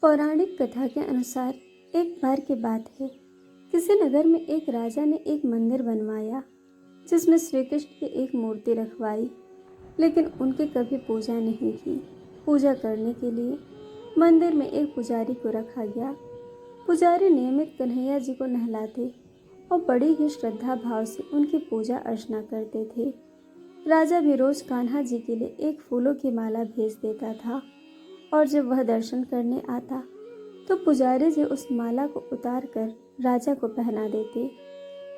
पौराणिक कथा के अनुसार एक बार की बात है। किसी नगर में एक राजा ने एक मंदिर बनवाया जिसमें श्री कृष्ण की एक मूर्ति रखवाई, लेकिन उनकी कभी पूजा नहीं की। पूजा करने के लिए मंदिर में एक पुजारी को रखा गया। पुजारी नियमित कन्हैया जी को नहलाते और बड़ी ही श्रद्धा भाव से उनकी पूजा अर्चना करते थे। राजा भी रोज कान्हा जी के लिए एक फूलों की माला भेज देता था और जब वह दर्शन करने आता तो पुजारी जी उस माला को उतार कर राजा को पहना देते।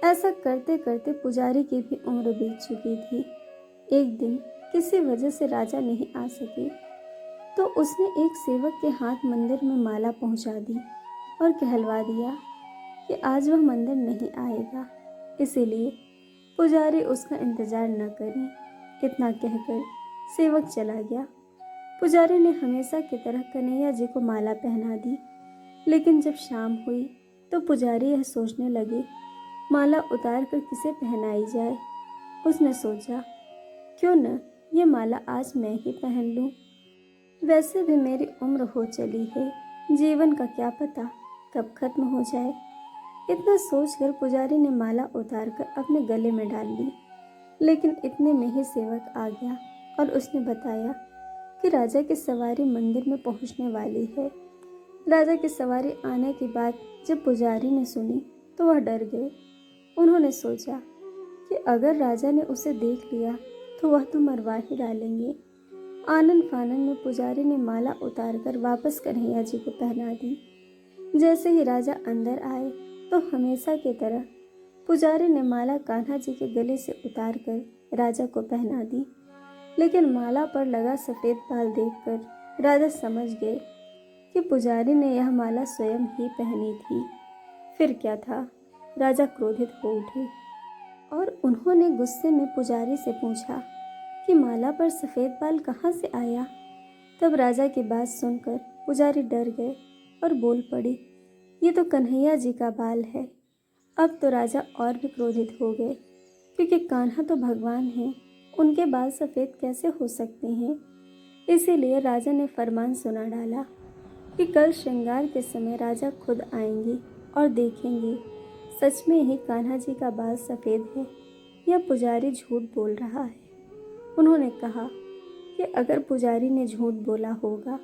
ऐसा करते करते पुजारी की भी उम्र बीत चुकी थी। एक दिन किसी वजह से राजा नहीं आ सके तो उसने एक सेवक के हाथ मंदिर में माला पहुंचा दी और कहलवा दिया कि आज वह मंदिर नहीं आएगा, इसीलिए पुजारी उसका इंतजार न करें। इतना कहकर सेवक चला गया। पुजारी ने हमेशा की तरह कन्हैया जी को माला पहना दी, लेकिन जब शाम हुई तो पुजारी यह सोचने लगे माला उतार कर किसे पहनाई जाए। उसने सोचा, क्यों न ये माला आज मैं ही पहन लूं। वैसे भी मेरी उम्र हो चली है, जीवन का क्या पता कब खत्म हो जाए। इतना सोचकर पुजारी ने माला उतार कर अपने गले में डाल ली, लेकिन इतने में ही सेवक आ गया और उसने बताया कि राजा की सवारी मंदिर में पहुंचने वाली है। राजा की सवारी आने की बात जब पुजारी ने सुनी तो वह डर गए। उन्होंने सोचा कि अगर राजा ने उसे देख लिया तो वह तो मरवा ही डालेंगे। आनन फानन में पुजारी ने माला उतारकर वापस कन्हैया जी को पहना दी। जैसे ही राजा अंदर आए तो हमेशा की तरह पुजारी ने माला कान्हा जी के गले से उतारकर राजा को पहना दी, लेकिन माला पर लगा सफ़ेद बाल देखकर राजा समझ गए कि पुजारी ने यह माला स्वयं ही पहनी थी। फिर क्या था, राजा क्रोधित हो उठे और उन्होंने गुस्से में पुजारी से पूछा कि माला पर सफ़ेद बाल कहाँ से आया। तब राजा की बात सुनकर पुजारी डर गए और बोल पड़े, ये तो कन्हैया जी का बाल है। अब तो राजा और भी क्रोधित हो गए, क्योंकि कान्हा तो भगवान हैं, उनके बाल सफ़ेद कैसे हो सकते हैं। इसीलिए राजा ने फरमान सुना डाला कि कल श्रृंगार के समय राजा खुद आएंगे और देखेंगे सच में ही कान्हा जी का बाल सफ़ेद है या पुजारी झूठ बोल रहा है। उन्होंने कहा कि अगर पुजारी ने झूठ बोला होगा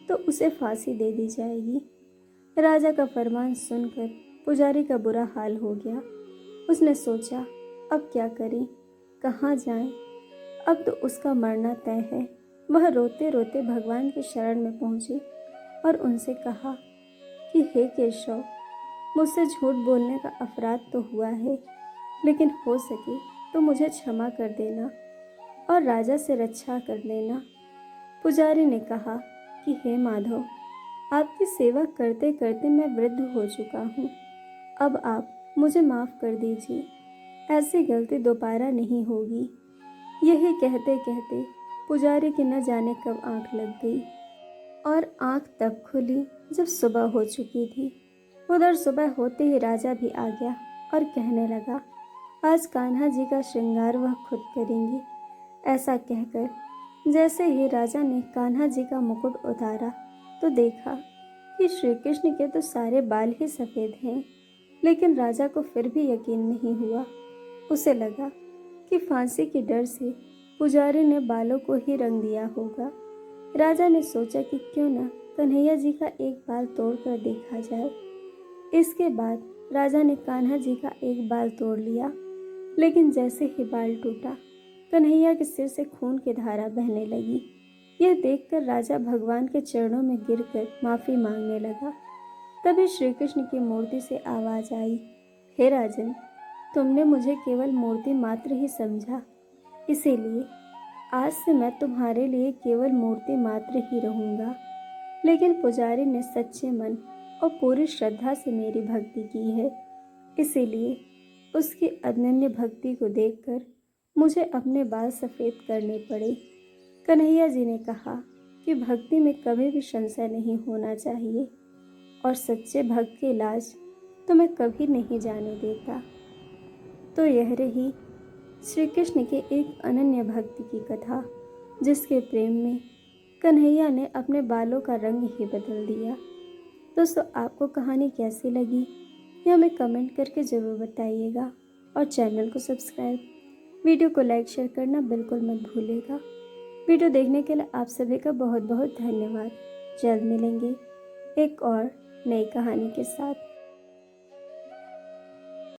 तो उसे फांसी दे दी जाएगी। राजा का फरमान सुनकर पुजारी का बुरा हाल हो गया। उसने सोचा, अब क्या करें, कहाँ जाएं। अब तो उसका मरना तय है। वह रोते रोते भगवान की शरण में पहुँचे और उनसे कहा कि हे केशव, मुझसे झूठ बोलने का अपराध तो हुआ है, लेकिन हो सके तो मुझे क्षमा कर देना और राजा से रक्षा कर देना। पुजारी ने कहा कि हे माधव, आपकी सेवा करते करते मैं वृद्ध हो चुका हूँ, अब आप मुझे माफ़ कर दीजिए, ऐसी गलती दोबारा नहीं होगी। यही कहते कहते पुजारी की न जाने कब आंख लग गई और आंख तब खुली जब सुबह हो चुकी थी। उधर सुबह होते ही राजा भी आ गया और कहने लगा, आज कान्हा जी का श्रृंगार वह खुद करेंगे। ऐसा कहकर जैसे ही राजा ने कान्हा जी का मुकुट उतारा तो देखा कि श्री कृष्ण के तो सारे बाल ही सफ़ेद हैं, लेकिन राजा को फिर भी यकीन नहीं हुआ। उसे लगा कि फांसी के डर से पुजारी ने बालों को ही रंग दिया होगा। राजा ने सोचा कि क्यों न कन्हैया जी का एक बाल तोड़कर देखा जाए। इसके बाद राजा ने कान्हा जी का एक बाल तोड़ लिया, लेकिन जैसे ही बाल टूटा कन्हैया के सिर से खून की धारा बहने लगी। यह देखकर राजा भगवान के चरणों में गिरकर माफ़ी मांगने लगा। तभी श्री कृष्ण की मूर्ति से आवाज़ आई, हे राजन, तुमने मुझे केवल मूर्ति मात्र ही समझा, इसीलिए आज से मैं तुम्हारे लिए केवल मूर्ति मात्र ही रहूँगा। लेकिन पुजारी ने सच्चे मन और पूरी श्रद्धा से मेरी भक्ति की है, इसीलिए उसकी अनन्य भक्ति को देखकर मुझे अपने बाल सफ़ेद करने पड़े। कन्हैया जी ने कहा कि भक्ति में कभी भी संशय नहीं होना चाहिए और सच्चे भक्त की लाज तो मैं कभी नहीं जाने देता। तो यह रही श्री कृष्ण के एक अनन्य भक्ति की कथा, जिसके प्रेम में कन्हैया ने अपने बालों का रंग ही बदल दिया। दोस्तों, आपको कहानी कैसी लगी ये हमें कमेंट करके ज़रूर बताइएगा और चैनल को सब्सक्राइब, वीडियो को लाइक शेयर करना बिल्कुल मत भूलिएगा। वीडियो देखने के लिए आप सभी का बहुत बहुत धन्यवाद। जल्द मिलेंगे एक और नई कहानी के साथ।